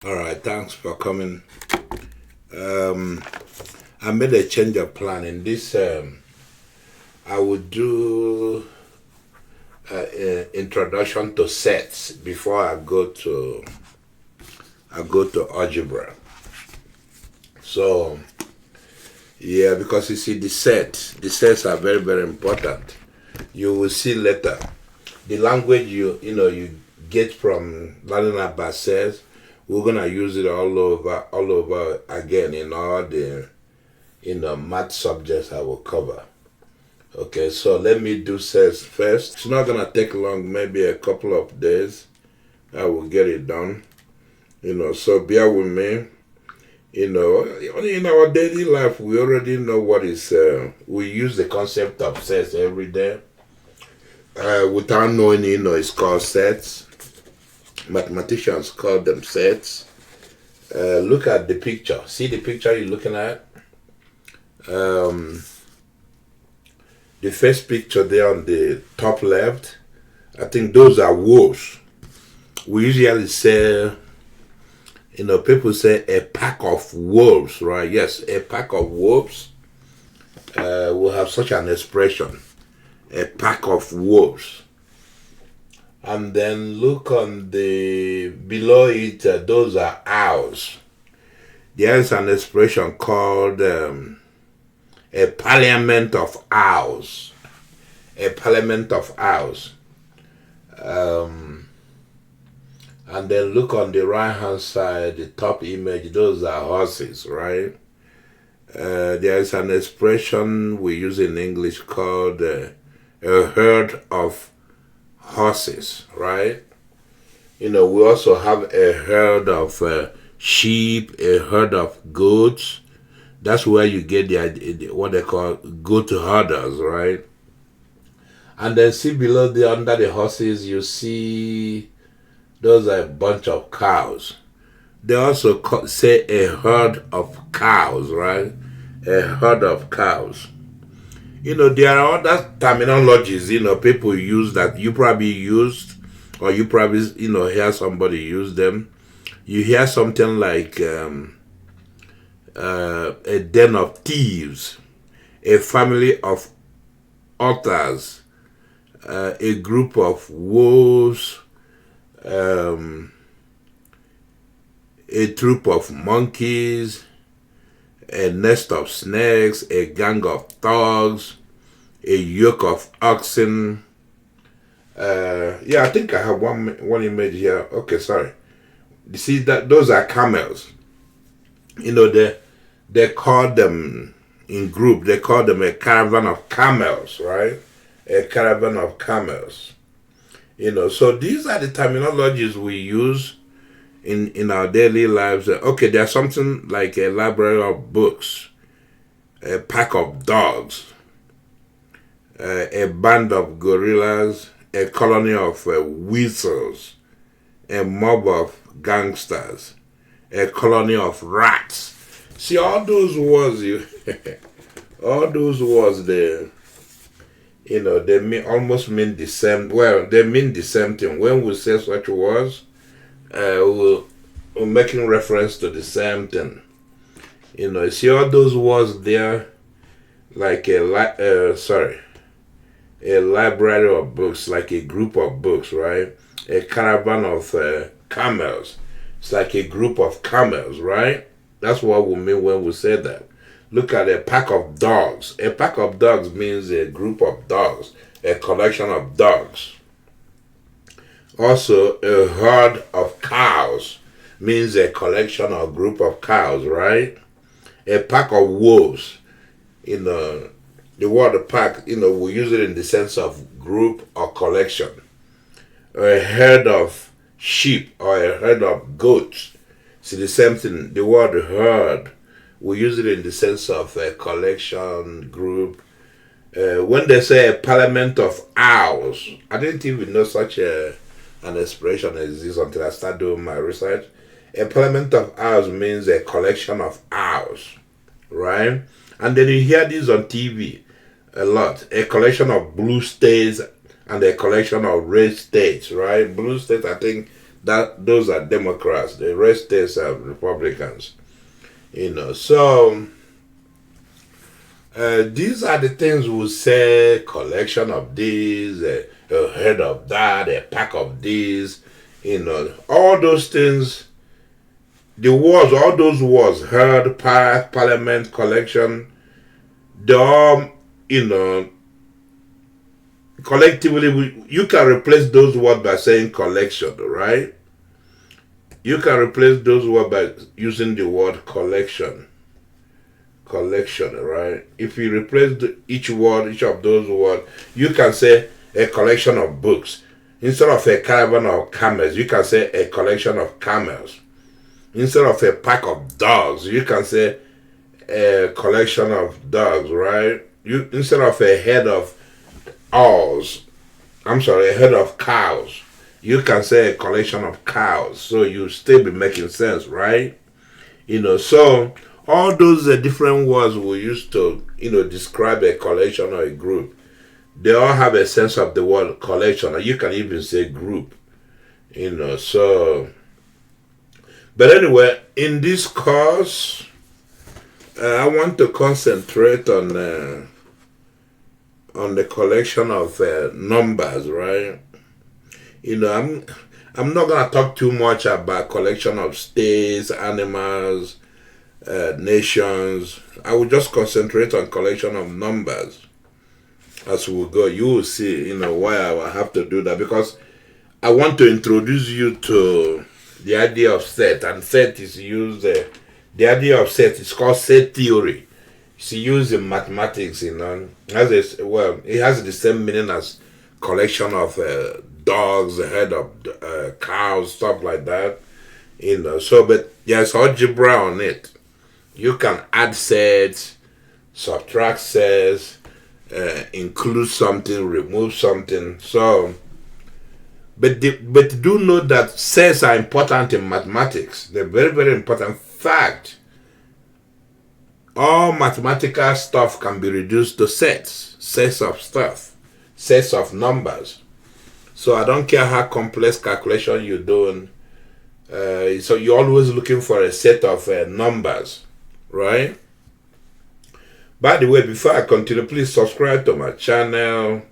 All right, thanks for coming. Um, I made a change of plan. In this, I would do introduction to sets before I go to algebra. So yeah, because you see the sets are very very important. You will see later the language you get from learning about sets. We're gonna use it all over again in all the math subjects I will cover. Okay, so let me do sets first. It's not gonna take long, maybe a couple of days. I will get it done. So bear with me. In our daily life, we already know what is. We use the concept of sets every day. Without knowing, it's called sets. Mathematicians call them sets. Look at the picture. See the picture you're looking at. Um, the first picture there on the top left. I think those are wolves. We usually say, people say a pack of wolves, right? Yes, a pack of wolves will have such an expression. A pack of wolves. And then look on the below it, those are owls. There is an expression called a parliament of owls. A parliament of owls. Um, and then look on the right hand side, the top image, those are horses, right? There is an expression we use in English called a herd of horses, right? We also have a herd of sheep, a herd of goats. That's where you get what they call goat herders, right? And then see below there under the horses, you see those are a bunch of cows. They also say a herd of cows, right? A herd of cows. There are other terminologies, people use that you probably used, or you probably, hear somebody use them. You hear something like a den of thieves, a family of otters, a group of wolves, um, a troop of monkeys, a nest of snakes, a gang of thugs, a yoke of oxen. Yeah, I think I have one image here. Okay, sorry. You see that those are camels. They call them in group. They call them a caravan of camels, right? A caravan of camels. So these are the terminologies we use in our daily lives. Okay, there's something like a library of books, a pack of dogs, a band of gorillas, a colony of weasels, a mob of gangsters, a colony of rats. See all those words all those words they almost mean the same. Well, they mean the same thing. When we say such words, we're making reference to the same thing. See all those words there, like a library of books, like a group of books, right? A caravan of camels. It's like a group of camels, right? That's what we mean when we say that. Look at a pack of dogs. A pack of dogs means a group of dogs, a collection of dogs. Also, a herd of cows means a collection or group of cows, right? A pack of wolves, the word pack, we use it in the sense of group or collection. A herd of sheep or a herd of goats. See the same thing. The word herd, we use it in the sense of a collection, group. When they say a parliament of owls, I didn't even know such an expression exists until I started doing my research. A parliament of owls means a collection of owls, right? And then you hear this on TV a lot. A collection of blue states and a collection of red states, right? Blue states, I think That those are Democrats. The rest states are Republicans. So these are the things we say: collection of these, a head of that, a pack of these. All those things. The words, all those words: herd, pack, parliament, collection. They all, collectively, you can replace those words by saying collection, right? You can replace those words by using the word collection. Collection, right? If you replace each of those words, you can say a collection of books. Instead of a caravan of camels, you can say a collection of camels. Instead of a pack of dogs, you can say a collection of dogs, right? Instead of a head of a head of cows, you can say a collection of cows. So you still be making sense, right? So all those different words we use to, describe a collection or a group, they all have a sense of the word collection, or you can even say group, so. But anyway, in this course, I want to concentrate on the collection of numbers, right? I'm not gonna talk too much about collection of states, animals, nations. I will just concentrate on collection of numbers as we go. You will see, why I have to do that, because I want to introduce you to the idea of set, and set is used. The idea of set is called set theory. It's used in mathematics. It has the same meaning as collection of dogs, head of cows, stuff like that. So, but there's algebra on it. You can add sets, subtract sets, include something, remove something. So. But do know that sets are important in mathematics. They're very, very important. Fact, all mathematical stuff can be reduced to sets of stuff, sets of numbers. So I don't care how complex calculation you're doing. So you're always looking for a set of numbers, right? By the way, before I continue, please subscribe to my channel.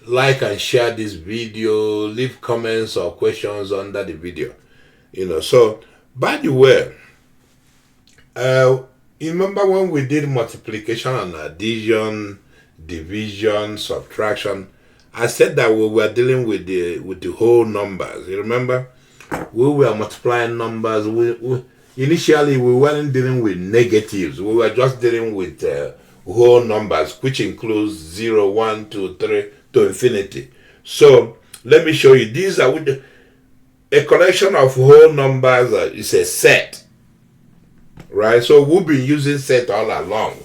Like and share this video, leave comments or questions under the video. So by the way, you remember when we did multiplication and addition, division, subtraction? I said that we were dealing with the whole numbers. You remember? We were multiplying numbers. Initially we weren't dealing with negatives. We were just dealing with whole numbers, which includes 0, 1, 2, 3 to infinity. So let me show you. These are a collection of whole numbers. Is a set, right? So we've been using set all along,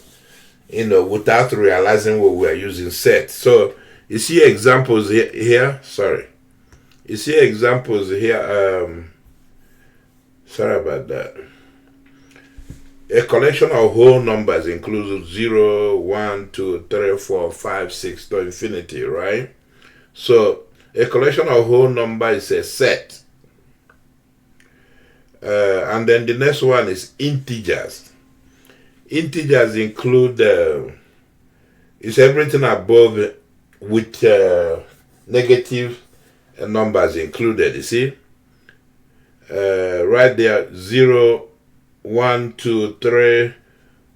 without realizing we were using set. So you see examples here. Sorry, you see examples here. Sorry about that. A collection of whole numbers includes 0, 1, 2, 3, 4, 5, 6 to infinity, right? So a collection of whole numbers is a set. And then the next one is integers. Integers include is everything above with negative numbers included. You see, right there, 0, 1, 2, 3,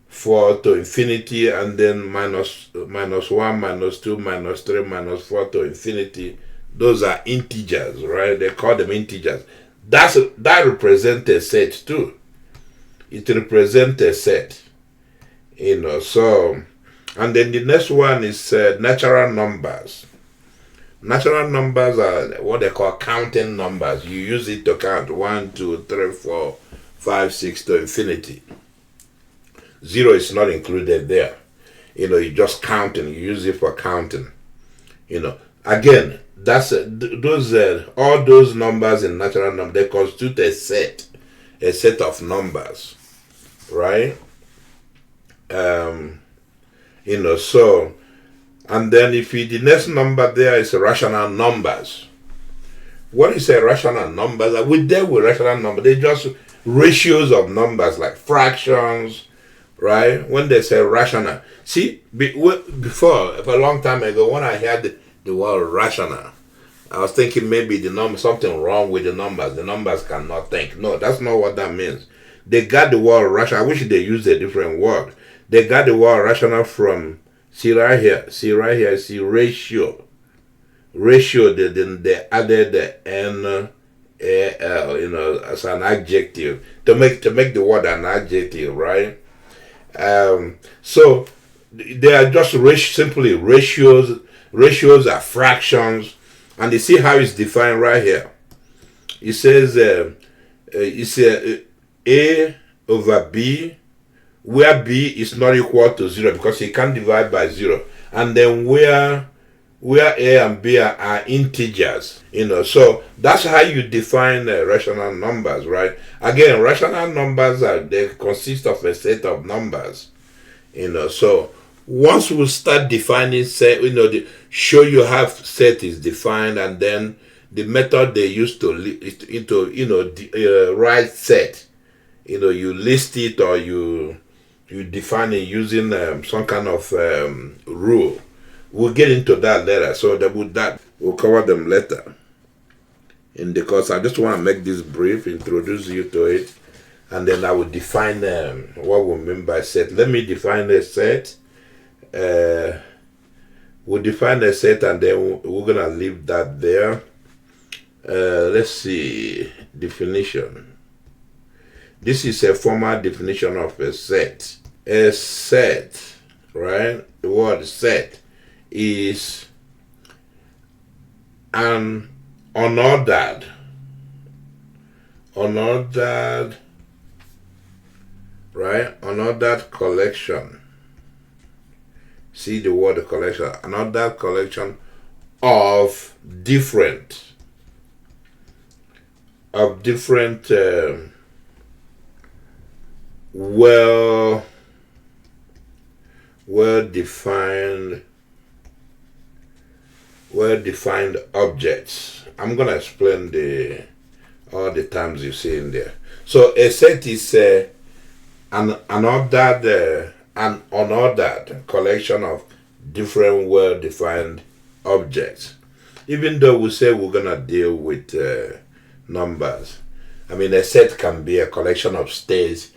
4 to infinity, and then minus 1, minus 2, minus 3, minus 4 to infinity. Those are integers, right? They call them integers. That represents a set too. It represents a set. So, and then the next one is natural numbers. Natural numbers are what they call counting numbers. You use it to count 1, 2, 3, 4, 5, 6 to infinity. 0 is not included there. You just counting. You use it for counting. Again, that's all those numbers in natural numbers. They constitute a set of numbers, right? So, and then if the next number there is rational numbers. What is a rational numbers? We deal with rational numbers. They're just ratios of numbers like fractions, right? When they say rational. See, before, a long time ago, when I heard the word rational, I was thinking maybe the number, something wrong with the numbers. The numbers cannot think. No, that's not what that means. They got the word rational. I wish they used a different word. They got the word rational from, see right here, see ratio. Ratio, they added the N, as an adjective to make the word an adjective, right? So they are just simply ratios. Ratios are fractions, and you see how it's defined right here. It says it's a over b, where b is not equal to 0 because you can't divide by 0, and then where a and b are integers, so that's how you define rational numbers, right? Again, rational numbers they consist of a set of numbers, so once we start defining set, show you how set is defined, and then the method they use to write set, you list it, or you define it using some kind of rule. We'll get into that later, so we'll cover them later in the course. I just want to make this brief, introduce you to it, and then I will define what we mean by set. Let me define a set. We'll define a set, and then we're gonna leave that there. Let's see, definition. This is a formal definition of a set. A set, right? The word set is an unordered, right? Unordered collection. See the word collection. Another collection of different well defined objects. I'm gonna explain all the terms you see in there. So a set is an unordered collection of different well-defined objects. Even though we say we're gonna deal with numbers, I mean, a set can be a collection of states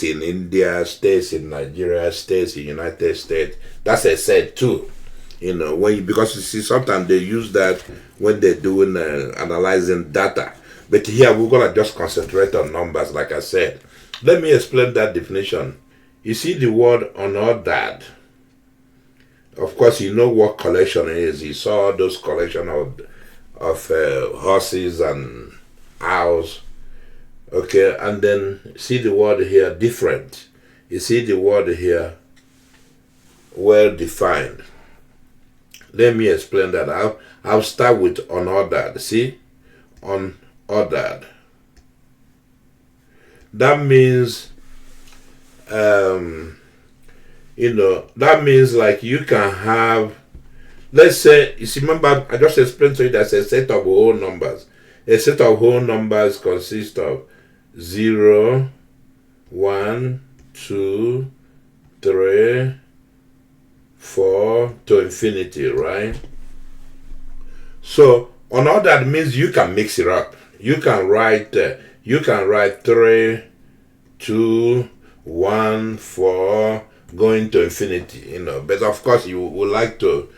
in India, states in Nigeria, states in United States. That's a set too. Because you see, sometimes they use that when they're doing analyzing data. But here we're gonna just concentrate on numbers, like I said. Let me explain that definition. You see the word unordered. Of course, you know what collection is. You saw those collection of horses and owls. Okay, and then see the word here, different. You see the word here, well defined. Let me explain that. I'll start with unordered. See, unordered. That means, that means like you can have, let's say, you see, remember, I just explained to you that's a set of whole numbers. A set of whole numbers consists of 0, 1, 2, 3, 4 to infinity, right? So unordered means you can mix it up. You can write 3, 2, 1, 4 going to infinity, but of course you would like to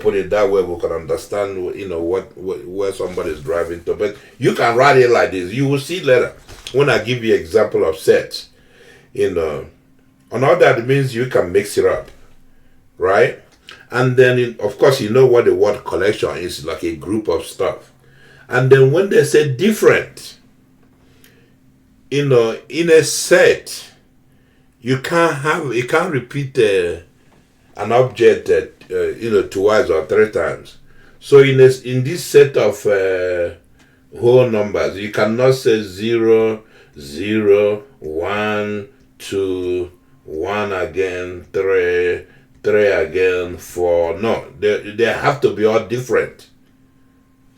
put it that way we can understand where somebody is driving to. But you can write it like this. You will see later when I give you example of sets. Unordered means you can mix it up, right? And then of course you know what the word collection is, like a group of stuff. And then when they say different, in a set, you can't repeat an object twice or three times. So in this set of whole numbers, you cannot say 0, 0, 1, 2, 1 again, 3, 3 again, 4. No, they have to be all different.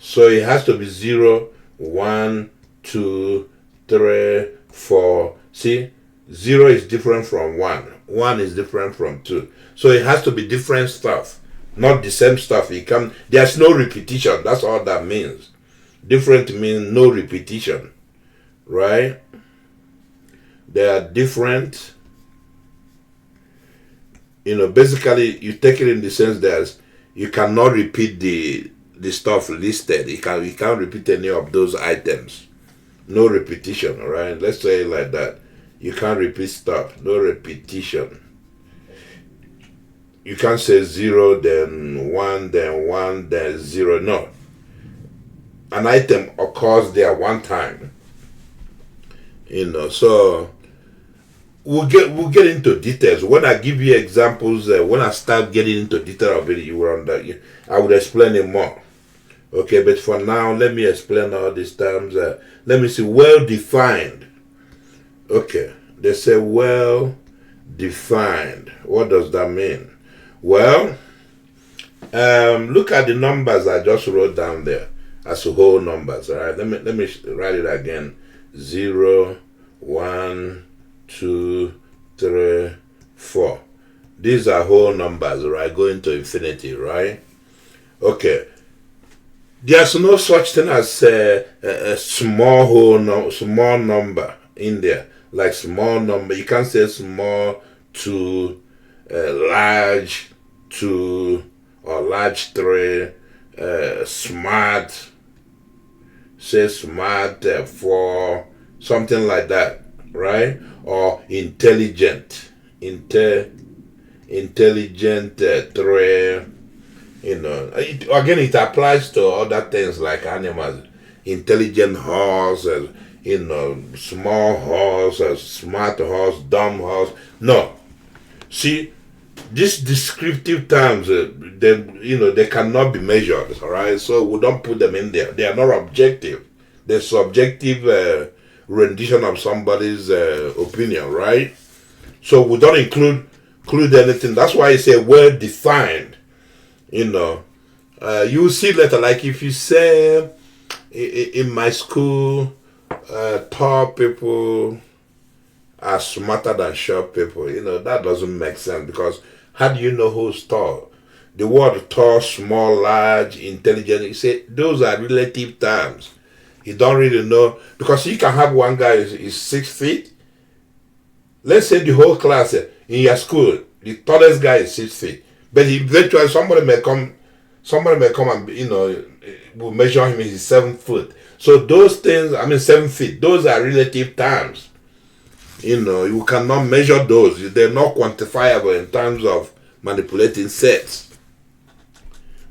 So it has to be 0, 1, 2, 3, 4. See, 0 is different from 1. 1 is different from 2. So it has to be different stuff, not the same stuff. There's no repetition. That's all that means. Different means no repetition, right? They are different. Basically, you take it in the sense that you cannot repeat the stuff listed. You can't repeat any of those items. No repetition, right? Let's say it like that. You can't repeat stuff. No repetition. You can't say 0, then 1, then 0. No. An item occurs there one time. So we'll get into details. When I give you examples, when I start getting into detail of it, I will explain it more. Okay, but for now, let me explain all these terms. Let me see, well-defined. Okay, they say well-defined. What does that mean? Well, look at the numbers I just wrote down there as whole numbers. All right, let me write it again. 0, 1, 2, 3, 4. These are whole numbers, right? Going to infinity, right? Okay. There's no such thing as a small number in there. Like small number, you can't say small to large 2 or large 3. Smart, say smart 4, something like that, right? Or intelligent, intelligent 3. Again, it applies to other things like animals. Intelligent horse, small horse, smart horse, dumb horse. No. See, these descriptive terms, they cannot be measured, all right? So we don't put them in there. They are not objective. They're subjective rendition of somebody's opinion, right? So we don't include anything. That's why I say well-defined. You see later, like if you say in my school, tall people are smarter than short people, that doesn't make sense, because how do you know who's tall? The word tall, small, large, intelligent, you say those are relative terms. You don't really know, because you can have one guy is 6 feet. Let's say the whole class in your school, the tallest guy is 6 feet. But eventually somebody may come and, will measure him, he's 7 foot. So those things, 7 feet, those are relative terms. You cannot measure those. They're not quantifiable in terms of manipulating sets.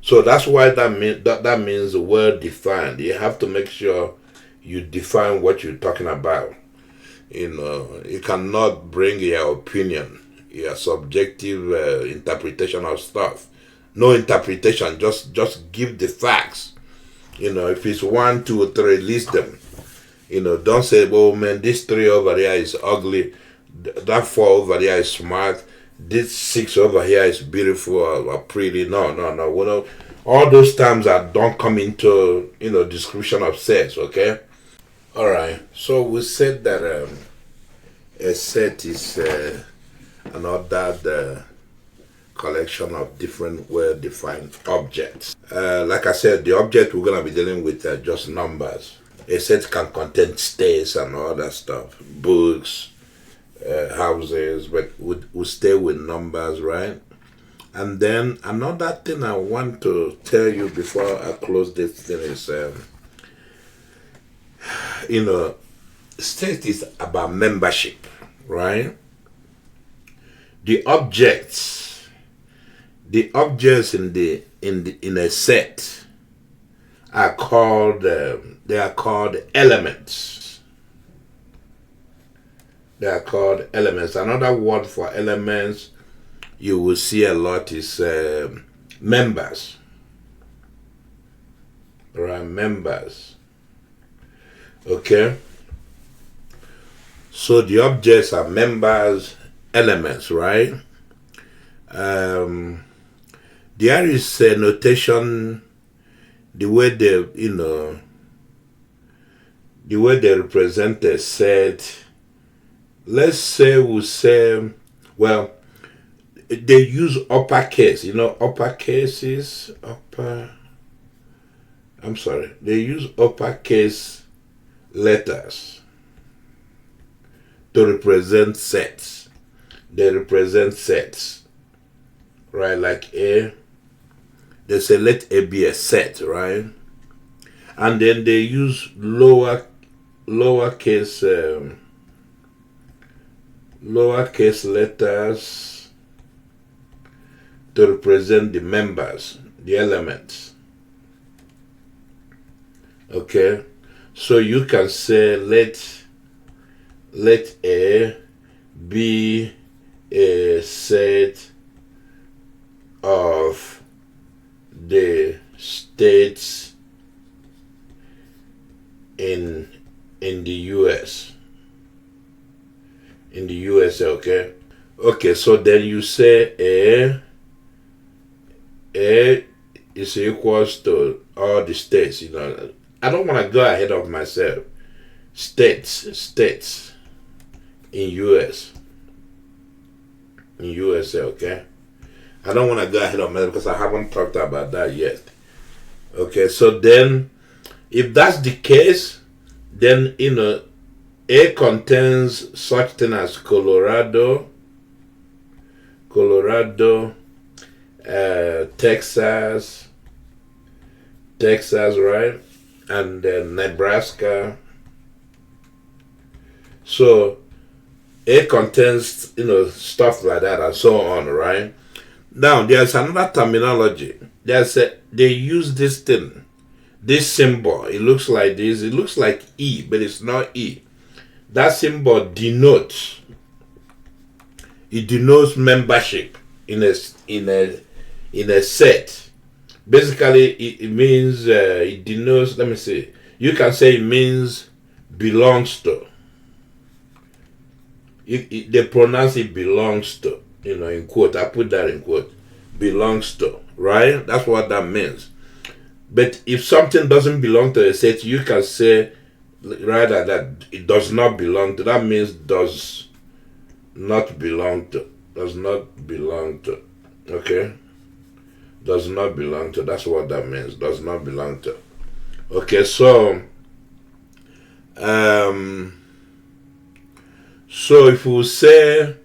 So that's why that means well defined. You have to make sure you define what you're talking about. You cannot bring your opinion, your subjective interpretation of stuff. No interpretation, just give the facts. If it's 1, 2, 3, list them. Don't say, oh man, this 3 over here is ugly, that 4 over here is smart, this 6 over here is beautiful or pretty. No. All those terms don't come into description of sets. Okay. All right. So we said that a set is an ordered collection of different well-defined objects. Like I said, the object we're gonna be dealing with are just numbers. A set can contain states and all that stuff, books, houses, but we'll stay with numbers, right? And then another thing I want to tell you before I close this thing is, state is about membership, right? The objects in a set are called elements. They are called elements. Another word for elements you will see a lot is members. Right, members. Okay. So the objects are members, elements, right? There is a notation the way they, the way they represent a set. Let's say we say, well, they use uppercase, uppercases, they use uppercase letters to represent sets. They represent sets, right? Like A, they say let A be a set, right? And then they use lowercase letters to represent the members, the elements. Okay, so you can say let A be a set of the states in the US. In the US, okay? Okay, so then you say A is equals to all the states, I don't want to go ahead of myself. States in US. In USA, okay? I don't want to go ahead of myself because I haven't talked about that yet. Okay, so then if that's the case, then A contains such thing as Colorado, Texas, right? And then Nebraska. So A contains, stuff like that and so on, right? Now there's another terminology. They use this thing, this symbol. It looks like this. It looks like E, but it's not E. That symbol denotes membership in a set. Basically, it means it denotes. Let me see. You can say it means belongs to. They pronounce it belongs to. In quote. I put that in quote. Belongs to. Right? That's what that means. But if something doesn't belong to a set, you can say rather that it does not belong to. That means does not belong to. Does not belong to. Okay? Does not belong to. That's what that means. Does not belong to. Okay, so if we say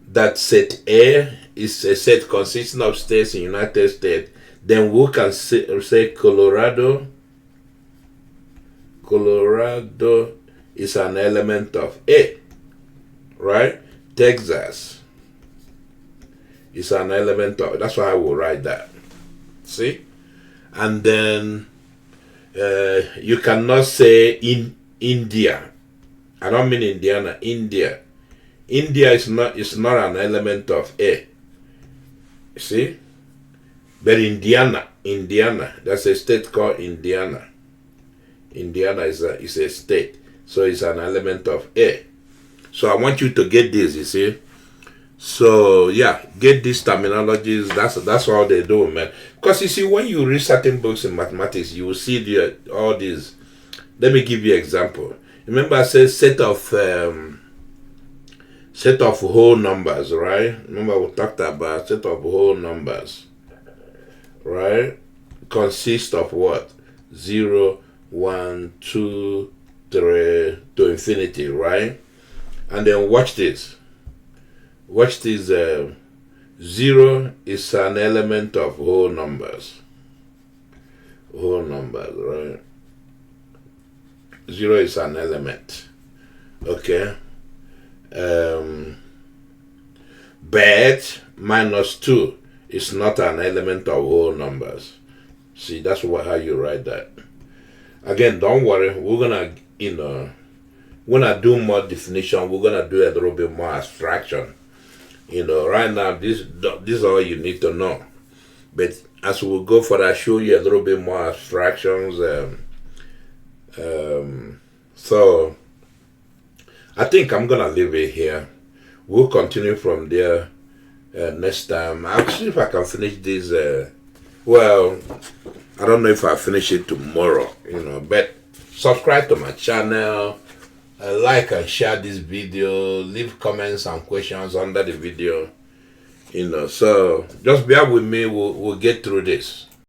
that set A is a set consisting of states in the United States, then we can say Colorado is an element of A, right? Texas is an element of. That's why I will write that. See, and then you cannot say in India. I don't mean Indiana. India is not an element of A. See, but Indiana, that's a state called Indiana. Indiana is a state, so it's an element of A. So I want you to get this, you see. So yeah, get these terminologies. That's all they do, man. Because you see, when you read certain books in mathematics, you will see all these. Let me give you an example. Remember, I said set of whole numbers, right? Remember we talked about set of whole numbers, right? Consist of what? 0, 1, 2, 3 to infinity, right? And then watch this. Watch this. 0 is an element of whole numbers. Whole numbers, right? 0 is an element. Okay. But -2 is not an element of whole numbers. See, that's how you write that. Again, don't worry. We're gonna, do more definition. We're gonna do a little bit more abstraction. Right now, this is all you need to know. But as we go further, I'll show you a little bit more abstractions. So I think I'm gonna leave it here. We'll continue from there next time. I'll see if I can finish this. I don't know if I'll finish it tomorrow, but subscribe to my channel, like and share this video, leave comments and questions under the video, so just bear with me, we'll get through this.